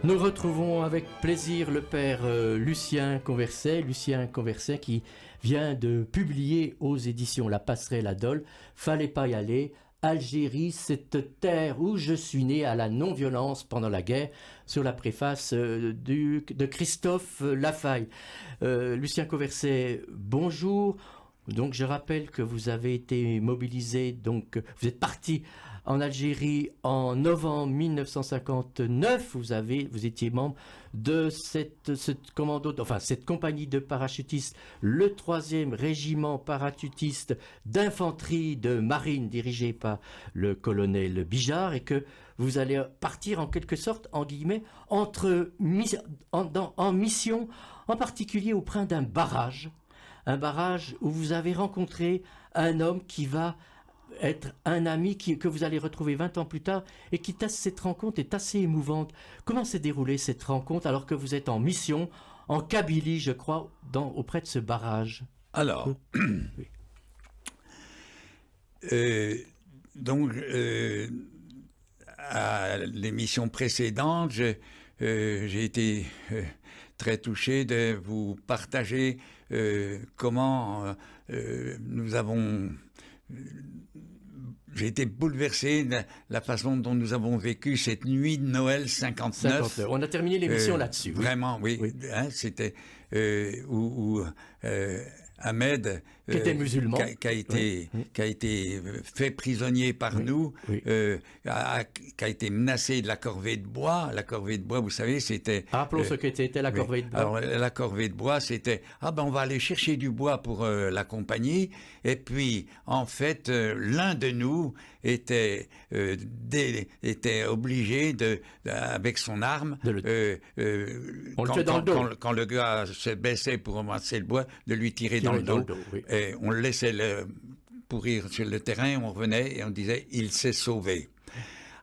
Nous retrouvons avec plaisir le père Lucien Converset qui vient de publier aux éditions La Passerelle à Dole, Fallait pas y aller, Algérie, cette terre où je suis né à la non-violence pendant la guerre, sur la préface de Christophe Lafaille. Lucien Converset, bonjour. Donc je rappelle que vous avez été mobilisé, donc vous êtes parti en Algérie en novembre 1959. Vous étiez membre de cette compagnie de parachutistes, le 3e régiment parachutiste d'infanterie de marine dirigé par le colonel Bijard, et que vous allez partir en quelque sorte, en guillemets, en mission, en particulier auprès d'un barrage. Un barrage où vous avez rencontré un homme qui va être un ami que vous allez retrouver 20 ans plus tard, et cette rencontre est assez émouvante. Comment s'est déroulée cette rencontre alors que vous êtes en mission en Kabylie, je crois, auprès de ce barrage? Alors, oui. À l'émission précédente, j'ai été très touché de vous partager comment nous avons... J'ai été bouleversé de la façon dont nous avons vécu cette nuit de Noël 59. On a terminé l'émission là-dessus. Vraiment, oui. Hein, c'était où Ahmed, qui était musulman, qui a été fait prisonnier par nous, qui a été menacé de la corvée de bois. La corvée de bois, vous savez, c'était... Rappelons ce qu'était la corvée de bois. Alors, la corvée de bois, c'était, on va aller chercher du bois pour la compagnie. Et puis, en fait, l'un de nous était obligé avec son arme, on le tuait dans le dos. Quand le gars se baissait pour ramasser le bois, de lui tirer dans le dos. Oui. Et on le laissait pourrir sur le terrain, on revenait et on disait, il s'est sauvé.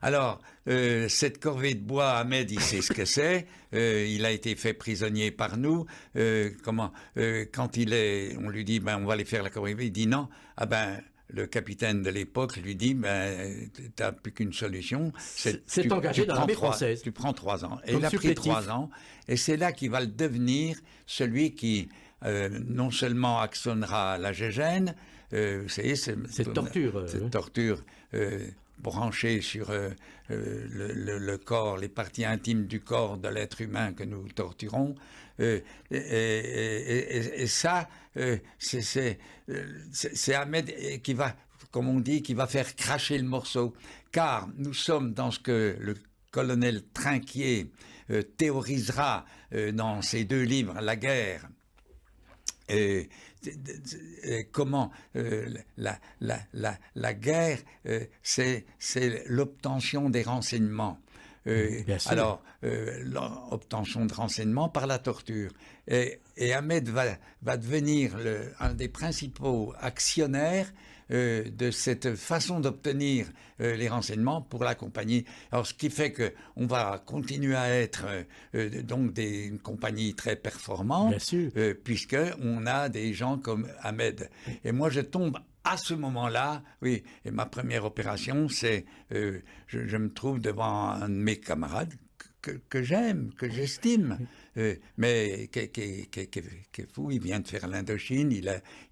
Alors, cette corvée de bois, Ahmed, il sait ce que c'est. Il a été fait prisonnier par nous. Quand on lui dit, on va aller faire la corvée, il dit non. Le capitaine de l'époque lui dit, t'as plus qu'une solution. C'est engagé dans l'armée française. Tu prends 3 ans. Et il a pris 3 ans. Et c'est là qu'il va le devenir, celui qui, non seulement actionnera la GIGN, vous savez, cette torture branchée sur le corps, les parties intimes du corps de l'être humain que nous torturons, et ça, c'est Ahmed qui va, comme on dit, qui va faire cracher le morceau, car nous sommes dans ce que le colonel Trinquier théorisera dans ses 2 livres, La guerre. Comment la guerre, c'est l'obtention des renseignements. L'obtention de renseignements par la torture. Et Ahmed va devenir un des principaux actionnaires de cette façon d'obtenir les renseignements pour la compagnie. Alors, ce qui fait que on va continuer à être donc une compagnie très performante, puisque on a des gens comme Ahmed. Et moi, je tombe à ce moment-là, oui, et ma première opération, c'est, je me trouve devant un de mes camarades que j'aime, que j'estime, mais qui est fou. Il vient de faire l'Indochine,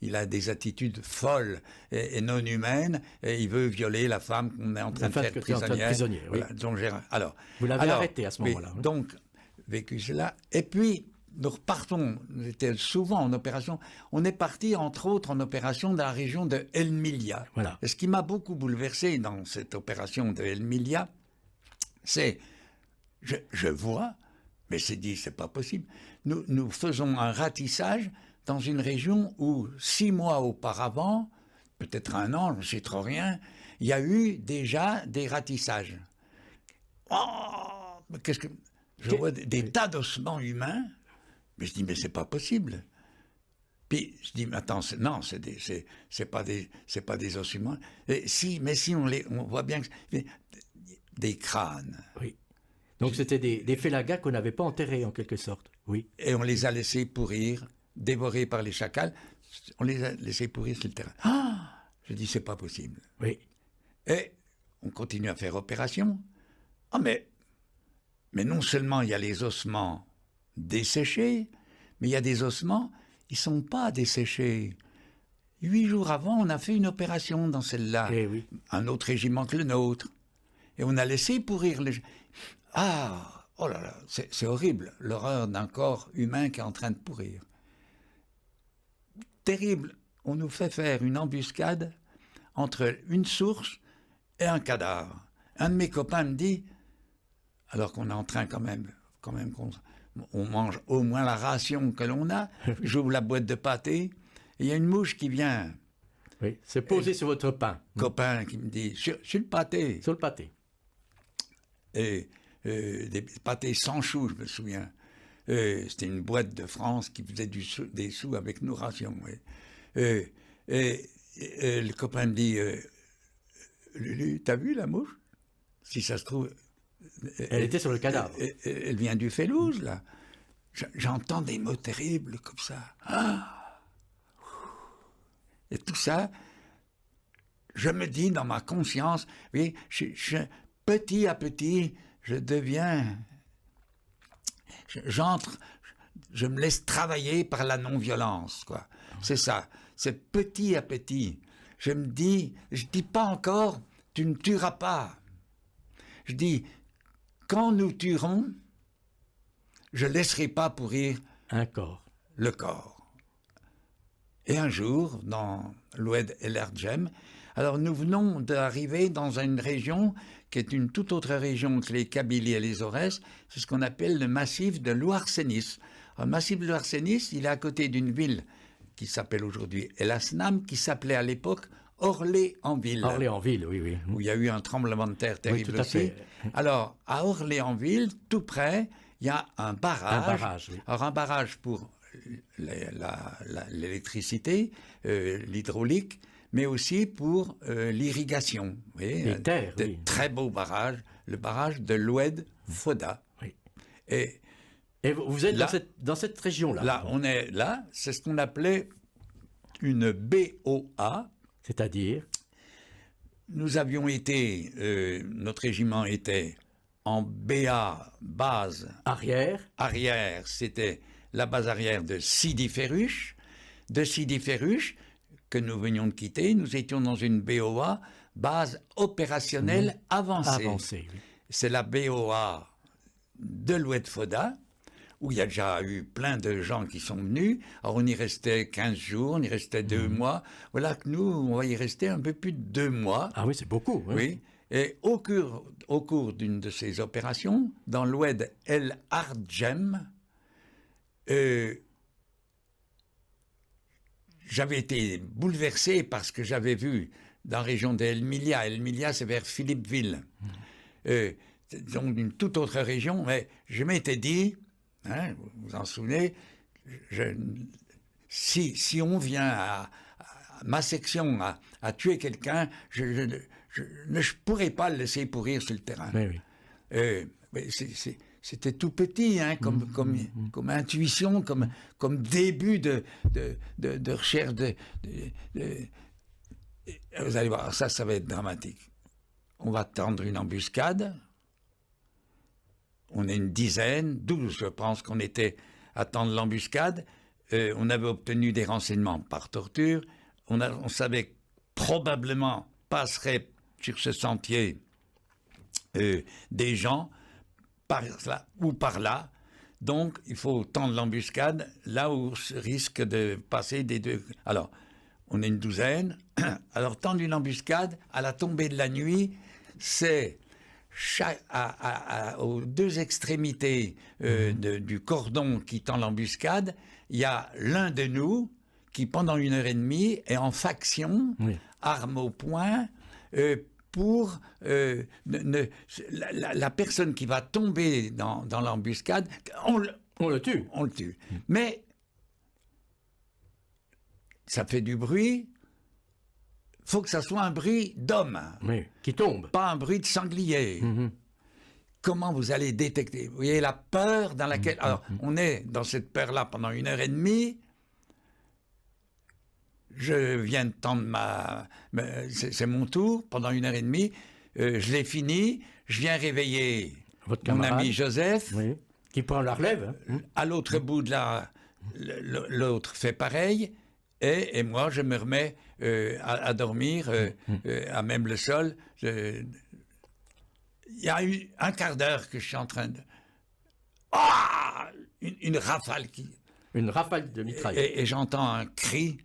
il a des attitudes folles et non humaines, et il veut violer la femme qu'on est en train de faire prisonnière. Voilà, donc alors, vous l'avez arrêté à ce moment-là. Oui, donc, vécu cela, et puis nous repartons, nous étions souvent en opération, on est parti entre autres en opération dans la région de El Milia. Voilà. Et ce qui m'a beaucoup bouleversé dans cette opération de El Milia, c'est, je vois, mais c'est pas possible, nous faisons un ratissage dans une région où 6 mois auparavant, peut-être 1 an, je ne sais trop rien, il y a eu déjà des ratissages. Oh, je vois des tas d'ossements humains. Mais je dis, mais c'est pas possible. Puis je dis, mais attends, non, c'est pas des ossements. Si on voit bien que des crânes. Oui. Donc c'était des félagas qu'on n'avait pas enterrés en quelque sorte. Oui. Et on les a laissés pourrir, dévorés par les chacals. On les a laissés pourrir sur le terrain. Je dis, c'est pas possible. Oui. Et on continue à faire opération. Mais Mais non seulement il y a les ossements desséchés, mais il y a des ossements, ils ne sont pas desséchés. 8 jours avant, on a fait une opération dans celle-là, Eh oui. un autre régiment que le nôtre. Et on a laissé pourrir les... Ah, oh là là, c'est horrible, l'horreur d'un corps humain qui est en train de pourrir. Terrible, on nous fait faire une embuscade entre une source et un cadavre. Un de mes copains me dit, alors qu'on est en train quand même on mange au moins la ration que l'on a, j'ouvre la boîte de pâté, et il y a une mouche qui vient. Oui, c'est posé sur votre pain. Copain qui me dit, sur le pâté. Sur le pâté. Et des pâtés sans choux, je me souviens. C'était une boîte de France qui faisait des sous avec nos rations. Et le copain me dit, Lulu, t'as vu la mouche? Si ça se trouve... Elle était sur le cadavre. Elle vient du Félouse, là. J'entends des mots terribles comme ça. Ah! Et tout ça, je me dis dans ma conscience, oui, petit à petit, je deviens... J'entre, je me laisse travailler par la non-violence, quoi. C'est ça, c'est petit à petit. Je me dis, je dis pas encore, tu ne tueras pas. Je dis, quand nous tuerons, je ne laisserai pas pourrir un corps. Le corps. Et un jour, dans l'Oued El Ardjem, alors nous venons d'arriver dans une région qui est une toute autre région que les Kabylie et les Aurès, c'est ce qu'on appelle le massif de Loarsénis. Le massif de Loarsénis, il est à côté d'une ville qui s'appelle aujourd'hui El Asnam, qui s'appelait à l'époque Orléansville. Orléansville, oui, oui. Où il y a eu un tremblement de terre terrible, oui, tout à aussi. fait. Alors, à Orléansville, tout près, il y a un barrage. Un barrage, oui. Alors, un barrage pour l'électricité, l'hydraulique, mais aussi pour l'irrigation. Les terres, de oui. Très beaux barrages, le barrage de l'Oued Foda. Oui. Et vous êtes là, dans cette région-là. Là, on est là, c'est ce qu'on appelait une BOA. C'est-à-dire? Nous avions été, notre régiment était en BA, base arrière. Arrière, c'était la base arrière de Sidi Ferruche. De Sidi Ferruche, que nous venions de quitter, nous étions dans une BOA, base opérationnelle avancée. Oui. C'est la BOA de l'Oued Foda, où il y a déjà eu plein de gens qui sont venus. Alors on y restait 15 jours, on y restait 2 mois. Voilà que nous, on va y rester un peu plus de 2 mois. Ah oui, c'est beaucoup. Hein. Oui. Et au cours d'une de ces opérations, dans l'Oued El Ardjem, j'avais été bouleversé parce que j'avais vu dans la région d'El Milia. El Milia, c'est vers Philippeville. Donc d'une toute autre région. Mais je m'étais dit, hein, vous vous en souvenez, si on vient à ma section à tuer quelqu'un, je ne pourrais pas le laisser pourrir sur le terrain. Oui. C'était tout petit, hein, comme intuition, comme début de recherche. Vous allez voir, ça va être dramatique. On va tendre une embuscade. On est une dizaine, 12, je pense qu'on était à tendre l'embuscade. On avait obtenu des renseignements par torture. On savait que probablement passerait sur ce sentier des gens par là ou par là. Donc, il faut tendre l'embuscade là où risque de passer des deux. Alors, on est une douzaine. Alors, tendre une embuscade à la tombée de la nuit, c'est aux deux extrémités du cordon qui tend l'embuscade, il y a l'un de nous qui, pendant 1h30, est en faction, arme au poing, pour la personne qui va tomber dans l'embuscade, on le tue. On le tue. Mais ça fait du bruit. Il faut que ça soit un bruit d'homme. Oui, qui tombe. Pas un bruit de sanglier. Comment vous allez détecter? Vous voyez la peur dans laquelle... Alors, on est dans cette peur-là pendant 1h30. Je viens de tendre c'est mon tour pendant 1h30. Je l'ai fini. Je viens réveiller Votre mon camarade, ami Joseph. oui, qui prend la relève. Hein. À l'autre bout de l'autre fait pareil. Et moi, je me remets à dormir, à même le sol. Il y a eu un quart d'heure que je suis en train de... Ah, une rafale qui... Une rafale de mitraille. Et j'entends un cri.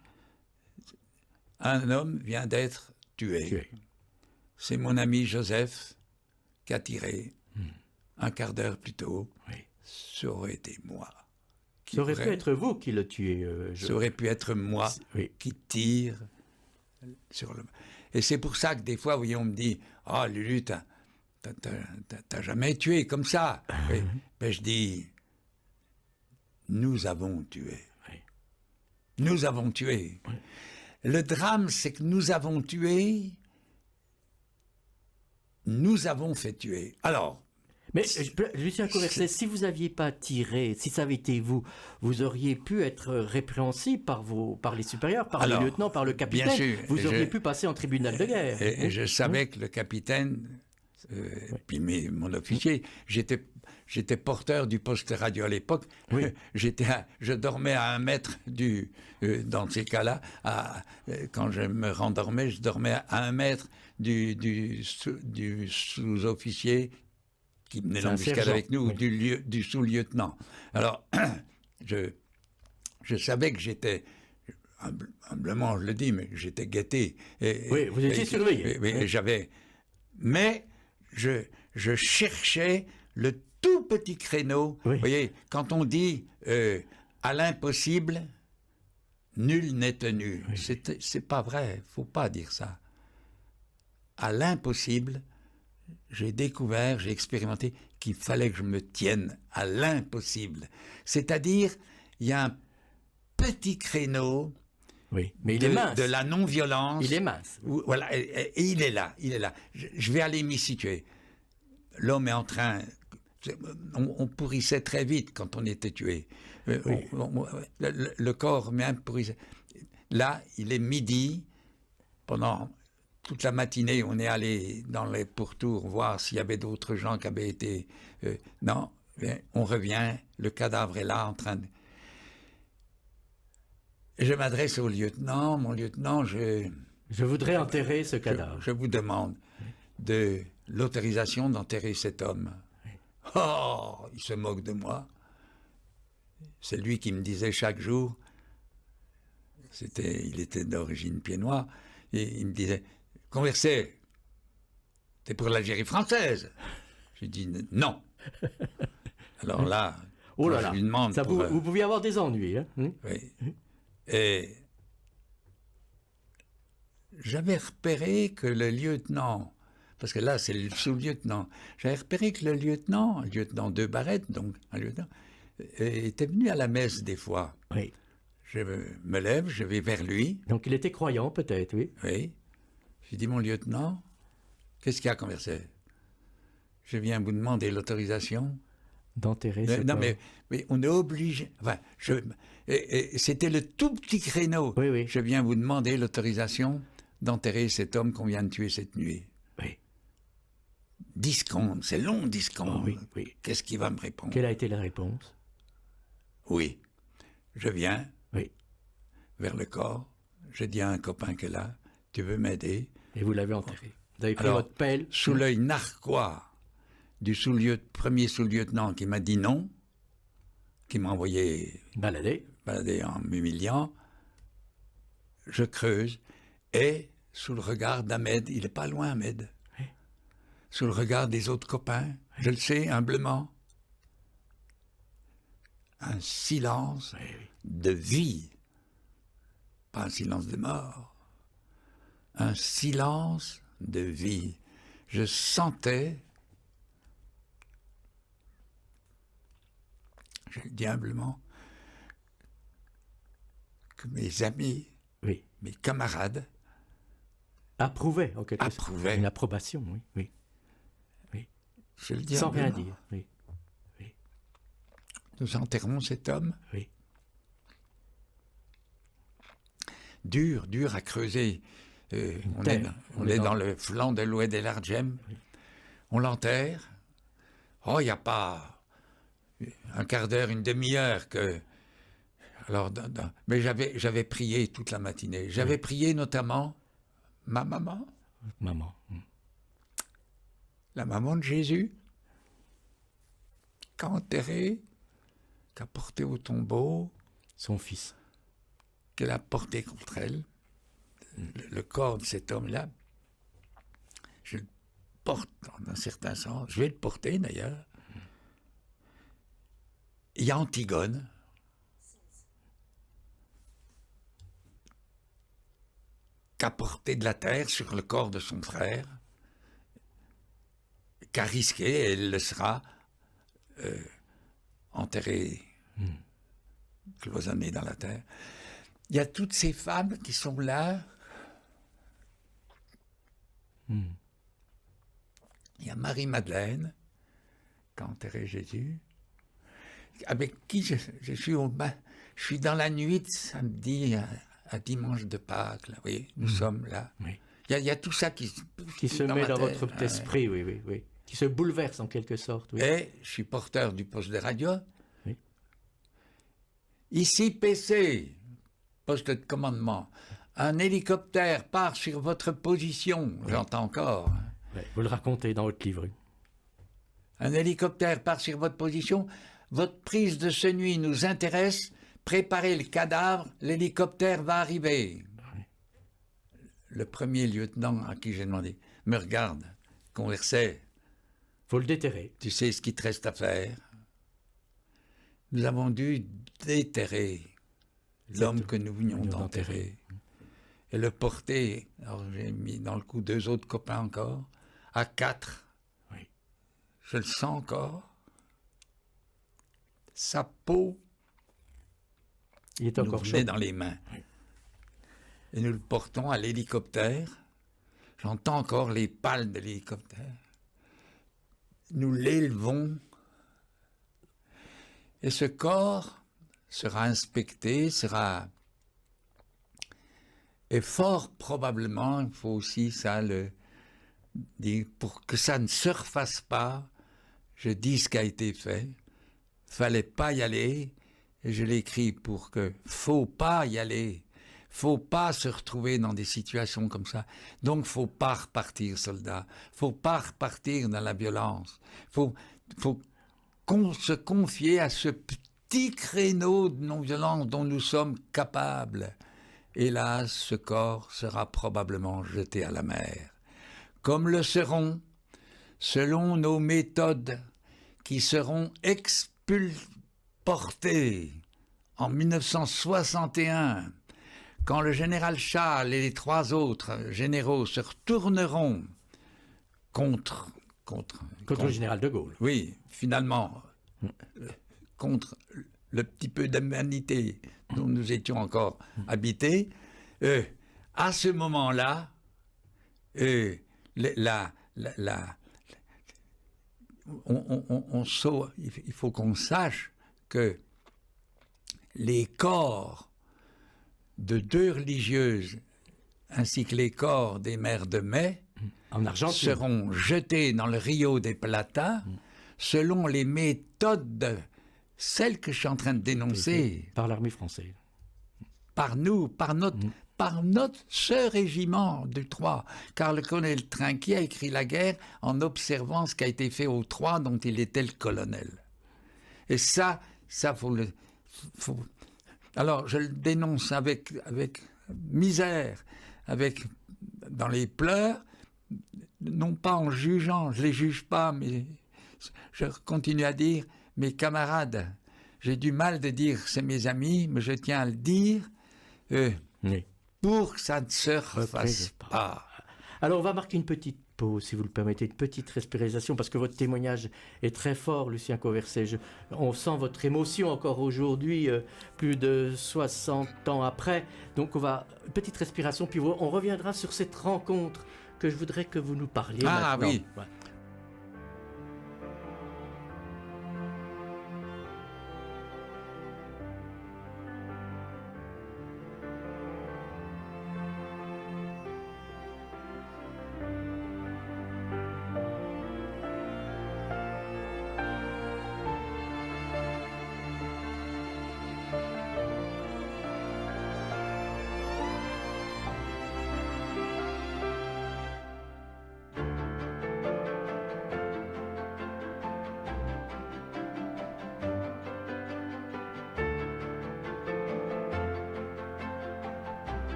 Un homme vient d'être tué. Tué. C'est mon ami Joseph qui a tiré. Un quart d'heure plus tôt. Oui. Ça aurait été moi. Ça aurait pu être vous qui le tuez. Ça aurait pu être moi Oui. qui tire sur le... Et c'est pour ça que des fois, vous voyez, on me dit « Ah, Lulu, t'as jamais tué comme ça. » Ben, je dis « Nous avons tué. Oui. Nous avons tué. Oui. Le drame, c'est que nous avons tué, nous avons fait tuer. Alors, mais Lucien Converset, si vous n'aviez pas tiré, si ça avait été vous, vous auriez pu être répréhensible par les supérieurs, par les lieutenants, par le capitaine. Bien sûr, vous auriez pu passer en tribunal de guerre. Et je savais que le capitaine, puis mon officier, j'étais porteur du poste radio à l'époque. Oui. Je dormais à 1 mètre dans ces cas-là, quand je me rendormais, je dormais à 1 mètre du sous-officier qui menait l'embuscade avec nous, oui. ou du sous-lieutenant. Alors, je savais que j'étais, humblement je le dis, mais j'étais guetté. Oui, vous étiez surveillé. Mais je cherchais le tout petit créneau. Oui. Vous voyez, quand on dit à l'impossible, nul n'est tenu. Oui. C'est pas vrai, faut pas dire ça. À l'impossible, j'ai découvert, j'ai expérimenté qu'il fallait que je me tienne à l'impossible. C'est-à-dire, il y a un petit créneau oui, mais il est mince. De la non-violence. Il est mince. Voilà, et il est là, Je vais aller m'y situer. L'homme est en train... On pourrissait très vite quand on était tué. Oui. Le corps même pourrissait. Là, il est midi. Pendant toute la matinée, on est allé dans les pourtours voir s'il y avait d'autres gens qui avaient été... non, on revient, le cadavre est là en train de... Je m'adresse au lieutenant. Mon lieutenant, je voudrais enterrer ce cadavre. Je vous demande de l'autorisation d'enterrer cet homme. Oui. Oh, il se moque de moi. C'est lui qui me disait chaque jour, il était d'origine pied-noir, et il me disait, Converset, t'es pour l'Algérie française? Je dis non. Alors là, oh là là, je lui demande... Ça vous pouviez avoir des ennuis. Hein? Oui. Et j'avais repéré que le lieutenant, parce que là c'est le sous-lieutenant, j'avais repéré que le lieutenant 2 Barrettes, donc un lieutenant, était venu à la messe des fois. Oui. Je me lève, je vais vers lui. Donc il était croyant peut-être, oui. Oui. J'ai dit, mon lieutenant, qu'est-ce qu'il y a, Converset? Je viens vous demander l'autorisation d'enterrer ce corps. Non, mais on est obligé... Enfin, c'était le tout petit créneau. Oui, oui. Je viens vous demander l'autorisation d'enterrer cet homme qu'on vient de tuer cette nuit. Oui. 10 secondes, c'est long, 10 secondes. Oh, oui, oui. Qu'est-ce qu'il va me répondre? Quelle a été la réponse? Oui. Je viens oui. vers le corps. Je dis à un copain que là, tu veux m'aider? Et vous l'avez enterré. Vous avez pris Alors, votre pelle. Sous l'œil narquois du premier sous-lieutenant qui m'a dit non, qui m'a envoyé balader en m'humiliant, je creuse, et sous le regard d'Ahmed, il n'est pas loin Ahmed, oui. Sous le regard des autres copains, oui. Je le sais, humblement, un silence oui. De vie, pas un silence de mort, un silence de vie. Je sentais, je le dis humblement, que mes amis, oui. Mes camarades approuvaient en quelque sorte. Une approbation, oui. Oui. Oui. Je le dis sans humblement. rien dire, oui. Oui. Nous enterrons cet homme. Oui. Dur à creuser. On est dans le flanc de l'Oued El Arjem. Oui. On l'enterre. Oh, il n'y a pas un quart d'heure, une demi-heure que... Alors, mais j'avais prié toute la matinée. J'avais prié notamment ma maman. Maman. La maman de Jésus, qu'a enterré, qu'a porté au tombeau. Son fils. Qu'elle a porté contre elle. Le corps de cet homme-là, je le porte dans un certain sens. Je vais le porter d'ailleurs. Il y a Antigone. Qu'a porté de la terre sur le corps de son frère, qu'a risqué, et elle le sera, enterrée, cloisonnée dans la terre. Il y a toutes ces femmes qui sont là. Il y a Marie-Madeleine, qui a enterré Jésus, avec qui je suis dans la nuit de samedi à dimanche de Pâques. Là, oui, nous sommes là. Oui. Il y a tout ça qui se met dans votre esprit, oui. Qui se bouleverse en quelque sorte. Oui. Et je suis porteur du poste de radio. Oui. Ici, PC, poste de commandement. Un hélicoptère part sur votre position. Oui. J'entends encore. Oui, vous le racontez dans votre livre. Un hélicoptère part sur votre position. Votre prise de ce nuit nous intéresse. Préparez le cadavre. L'hélicoptère va arriver. Oui. Le premier lieutenant à qui j'ai demandé me regarde, conversait. Faut le déterrer. Tu sais ce qu'il te reste à faire? Nous avons dû déterrer l'homme que nous venions d'enterrer et le porter. Alors j'ai mis dans le coup 2 autres copains encore, à 4. Oui. Je le sens encore. Sa peau il est encore chaud dans les mains. Oui. Et nous le portons à l'hélicoptère. J'entends encore les pales de l'hélicoptère. Nous l'élevons. Et ce corps sera inspecté, et fort probablement, il faut aussi ça le dire, pour que ça ne se refasse pas, je dis ce qui a été fait, fallait pas y aller, et je l'écris pour que faut pas y aller, faut pas se retrouver dans des situations comme ça, donc faut pas repartir soldat, faut pas repartir dans la violence, faut se confier à ce petit créneau de non-violence dont nous sommes capables. Hélas, ce corps sera probablement jeté à la mer. Comme le seront, selon nos méthodes, qui seront expulportées en 1961, quand le général Charles et les 3 autres généraux se retourneront contre le général de Gaulle. Oui, finalement, contre le petit peu d'humanité dont nous étions encore habités. À ce moment-là, il faut qu'on sache que les corps de 2 religieuses ainsi que les corps des mères de mai en Argentine seront jetés dans le Rio de Plata selon les méthodes, celles que je suis en train de dénoncer. Par l'armée française. Par nous, par ce régiment du 3. Car le colonel Trinquier a écrit la guerre en observant ce qui a été fait au 3 dont il était le colonel. Et ça faut... Alors je le dénonce avec misère, dans les pleurs, non pas en jugeant, je ne les juge pas, mais je continue à dire, mes camarades, j'ai du mal de dire c'est mes amis, mais je tiens à le dire, oui. Pour que ça ne se refasse pas. Alors on va marquer une petite pause, si vous le permettez, une petite respiration, parce que votre témoignage est très fort, Lucien Converset. On sent votre émotion encore aujourd'hui, plus de 60 ans après. Donc une petite respiration, puis on reviendra sur cette rencontre que je voudrais que vous nous parliez maintenant. Ah oui. Ouais.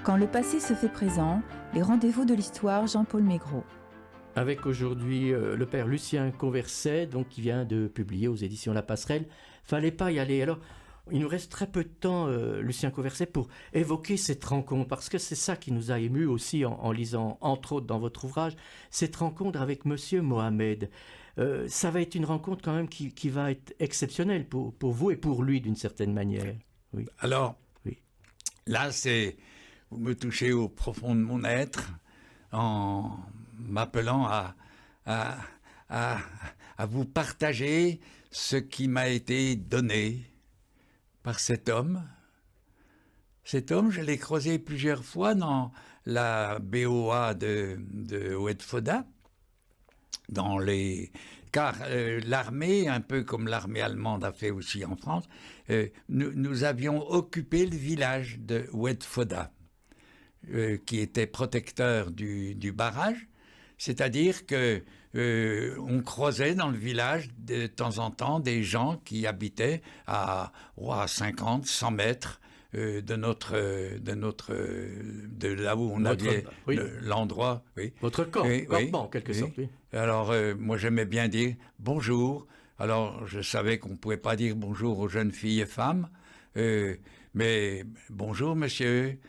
Quand le passé se fait présent, les rendez-vous de l'histoire, Jean-Paul Maigret. Avec aujourd'hui le père Lucien Converset, donc, qui vient de publier aux éditions La Passerelle. Fallait pas y aller. Alors, il nous reste très peu de temps, Lucien Converset, pour évoquer cette rencontre, parce que c'est ça qui nous a émus aussi en lisant, entre autres, dans votre ouvrage, cette rencontre avec Monsieur Mohamed. Ça va être une rencontre quand même qui va être exceptionnelle pour vous et pour lui, d'une certaine manière. Oui. Alors, oui. Là, vous me touchez au profond de mon être en m'appelant à vous partager ce qui m'a été donné par cet homme. Cet homme, je l'ai croisé plusieurs fois dans la BOA de Oued-Foda, car l'armée, un peu comme l'armée allemande a fait aussi en France, nous avions occupé le village de Oued-Foda, qui était protecteur du barrage. C'est-à-dire que on croisait dans le village de temps en temps des gens qui habitaient à 50, 100 mètres de là où on avait l'endroit. Oui. Votre campement, oui, en quelque sorte. Oui. Alors, moi, j'aimais bien dire bonjour. Alors, je savais qu'on ne pouvait pas dire bonjour aux jeunes filles et femmes, mais bonjour, monsieur.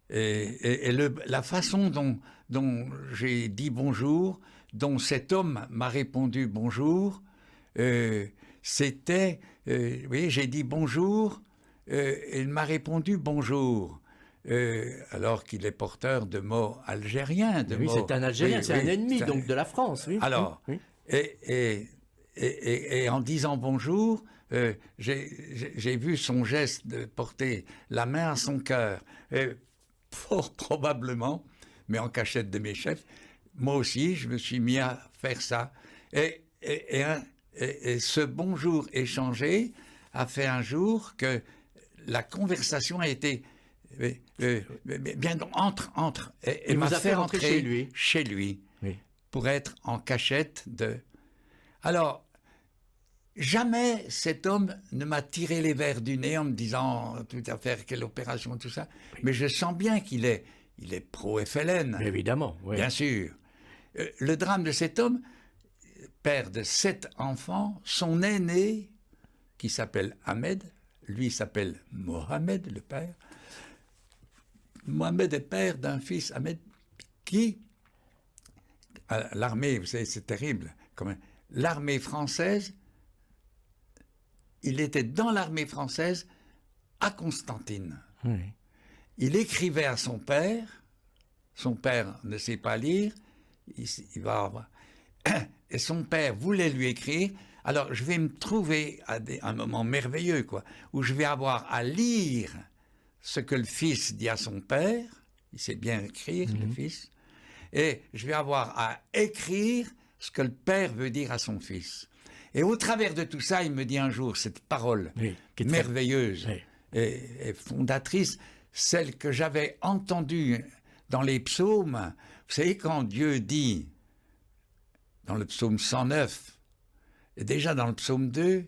La façon dont j'ai dit bonjour, dont cet homme m'a répondu bonjour, c'était, vous voyez, j'ai dit bonjour, il m'a répondu bonjour, alors qu'il est porteur de mots algériens. C'est un Algérien, c'est un ennemi donc de la France. Oui. Alors, oui. Et en disant bonjour, j'ai vu son geste de porter la main à son cœur. Fort probablement, mais en cachette de mes chefs, moi aussi, je me suis mis à faire ça. Et ce bonjour échangé a fait un jour que la conversation a été bien entre et m'a fait rentrer chez lui oui. pour être en cachette de... Alors, jamais cet homme ne m'a tiré les vers du nez en me disant tout à fait quelle opération, tout ça. Oui. Mais je sens bien qu'il est pro-FLN. Évidemment, oui. Bien sûr. Le drame de cet homme, père de 7 enfants, son aîné, qui s'appelle Ahmed, lui s'appelle Mohamed, le père. Mohamed est père d'un fils, Ahmed, qui, à l'armée, vous savez, c'est terrible, l'armée française, il était dans l'armée française à Constantine. Oui. Il écrivait à son père ne sait pas lire, il va avoir... Et son père voulait lui écrire, alors je vais me trouver à un moment merveilleux, où je vais avoir à lire ce que le fils dit à son père, il sait bien écrire, le fils, et je vais avoir à écrire ce que le père veut dire à son fils. Et au travers de tout ça, il me dit un jour cette parole merveilleuse et fondatrice, celle que j'avais entendue dans les psaumes. Vous savez, quand Dieu dit, dans le psaume 109, et déjà dans le psaume 2,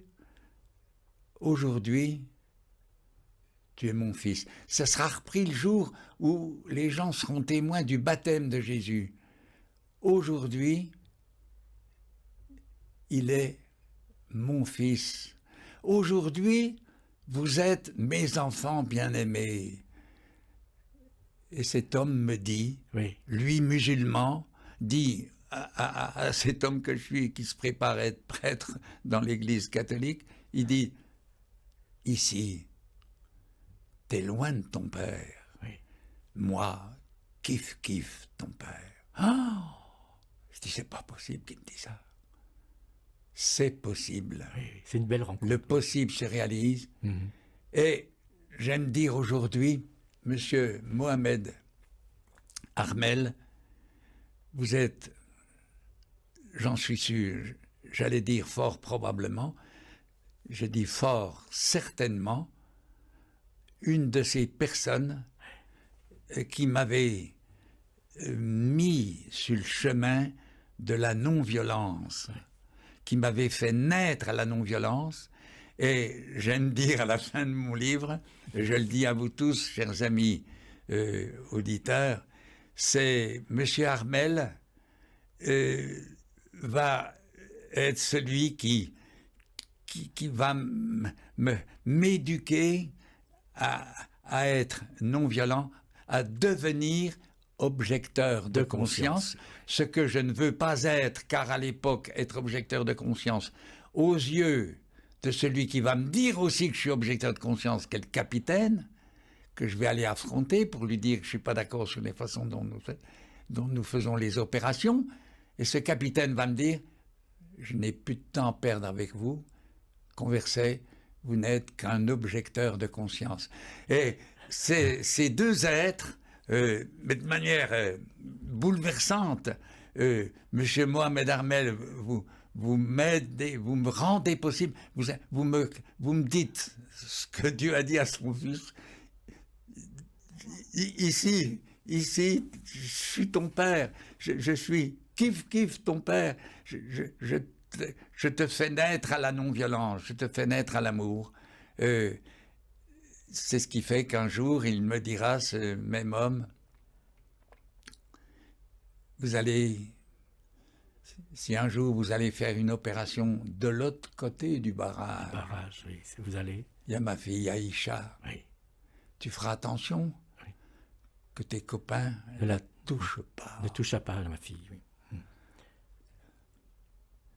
« Aujourd'hui, tu es mon fils ». Ça sera repris le jour où les gens seront témoins du baptême de Jésus. Aujourd'hui, il est mon fils. Aujourd'hui, vous êtes mes enfants bien-aimés. Et cet homme me dit, lui musulman, dit à cet homme que je suis, qui se prépare à être prêtre dans l'église catholique, il dit, ici, t'es loin de ton père. Oui. Moi, kiff ton père. Oh, je dis, c'est pas possible qu'il me dise ça. C'est possible. Oui, c'est une belle rencontre. Le possible se réalise. Et j'aime dire aujourd'hui, Monsieur Mohamed Armel, vous êtes, j'en suis sûr, j'allais dire fort probablement, je dis fort certainement, une de ces personnes qui m'avait mis sur le chemin de la non-violence, qui m'avait fait naître à la non-violence. Et j'aime dire à la fin de mon livre, et je le dis à vous tous, chers amis, auditeurs, c'est M. Harmel va être celui qui va m'éduquer à être non-violent, à devenir objecteur de conscience, ce que je ne veux pas être, car à l'époque, être objecteur de conscience, aux yeux de celui qui va me dire aussi que je suis objecteur de conscience, qu'est le capitaine, que je vais aller affronter pour lui dire que je ne suis pas d'accord sur les façons dont nous faisons les opérations, et ce capitaine va me dire « Je n'ai plus de temps à perdre avec vous, Converset, vous n'êtes qu'un objecteur de conscience. » Et ces deux êtres, mais de manière bouleversante, Monsieur Mohamed Harmel, vous m'aidez, vous me rendez possible, vous me dites ce que Dieu a dit à son fils. Ici, je suis ton père, je suis kiff ton père, je te fais naître à la non-violence, je te fais naître à l'amour. C'est ce qui fait qu'un jour, il me dira, ce même homme, si un jour vous allez faire une opération de l'autre côté du barrage. Le barrage, oui, vous allez. Il y a ma fille Aïcha. Oui. Tu feras attention que tes copains ne la touchent pas. Ne touche pas à ma fille, oui.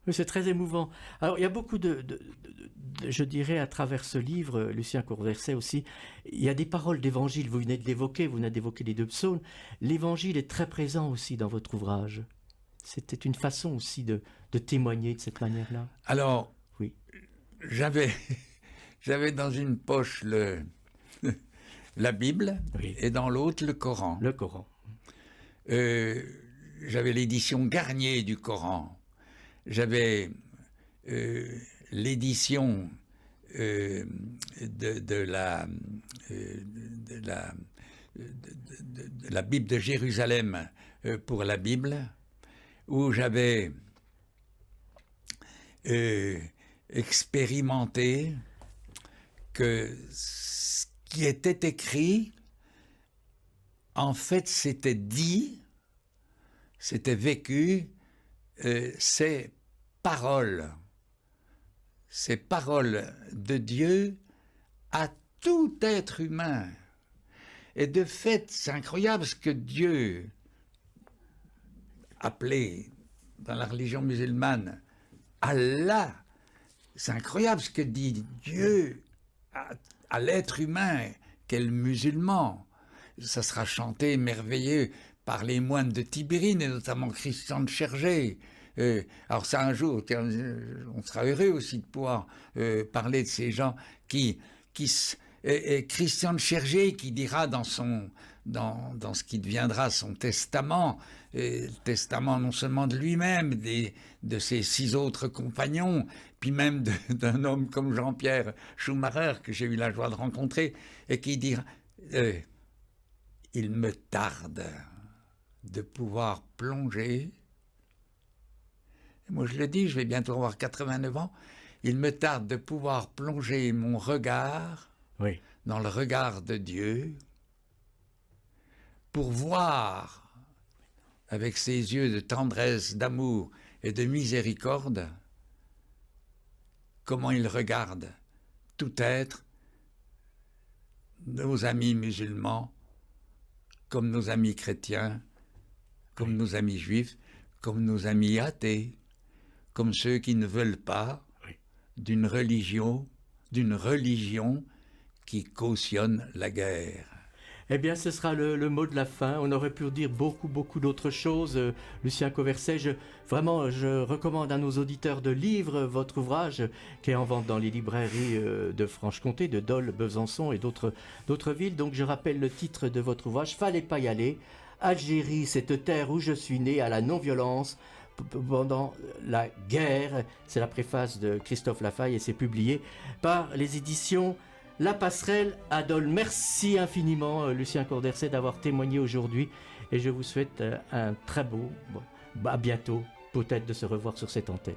Oui, c'est très émouvant. Alors, il y a beaucoup je dirais, à travers ce livre, Lucien Converset aussi, il y a des paroles d'évangile, vous venez d'évoquer les 2 psaumes. L'évangile est très présent aussi dans votre ouvrage. C'était une façon aussi de témoigner de cette manière-là. Alors, oui. J'avais dans une poche la Bible, oui, et dans l'autre le Coran. Le Coran. J'avais l'édition Garnier du Coran. J'avais l'édition de la Bible de Jérusalem pour la Bible, où j'avais expérimenté que ce qui était écrit, en fait, c'était dit, c'était vécu, ces paroles de Dieu à tout être humain. Et de fait, c'est incroyable ce que Dieu, appelé dans la religion musulmane Allah, c'est incroyable ce que dit Dieu à l'être humain, qu'est le musulman. Ça sera chanté merveilleux par les moines de Tibérine, et notamment Christian de Chergé. Alors ça, un jour, on sera heureux aussi de pouvoir parler de ces gens et Christian de Chergé qui dira dans ce qui deviendra son testament, le testament non seulement de lui-même, de ses 6 autres compagnons, puis même d'un homme comme Jean-Pierre Schumacher, que j'ai eu la joie de rencontrer, et qui dira il me tarde de pouvoir plonger. Et moi je le dis, je vais bientôt avoir 89 ans, il me tarde de pouvoir plonger mon regard dans le regard de Dieu, pour voir avec ses yeux de tendresse, d'amour et de miséricorde comment il regarde tout être, nos amis musulmans, comme nos amis chrétiens, comme nos amis juifs, comme nos amis athées, comme ceux qui ne veulent pas d'une religion qui cautionne la guerre. Eh bien, ce sera le mot de la fin. On aurait pu dire beaucoup d'autres choses. Lucien Converset, je recommande à nos auditeurs de lire votre ouvrage qui est en vente dans les librairies de Franche-Comté, de Dole, Besançon et d'autres villes. Donc, je rappelle le titre de votre ouvrage, « Fallait pas y aller. Algérie, cette terre où je suis né, à la non-violence pendant la guerre ». C'est la préface de Christophe Lafaille et c'est publié par les éditions La Passerelle à Dole. Merci infiniment, Lucien Converset, d'avoir témoigné aujourd'hui. Et je vous souhaite un très beau, à bientôt, peut-être de se revoir sur cette antenne.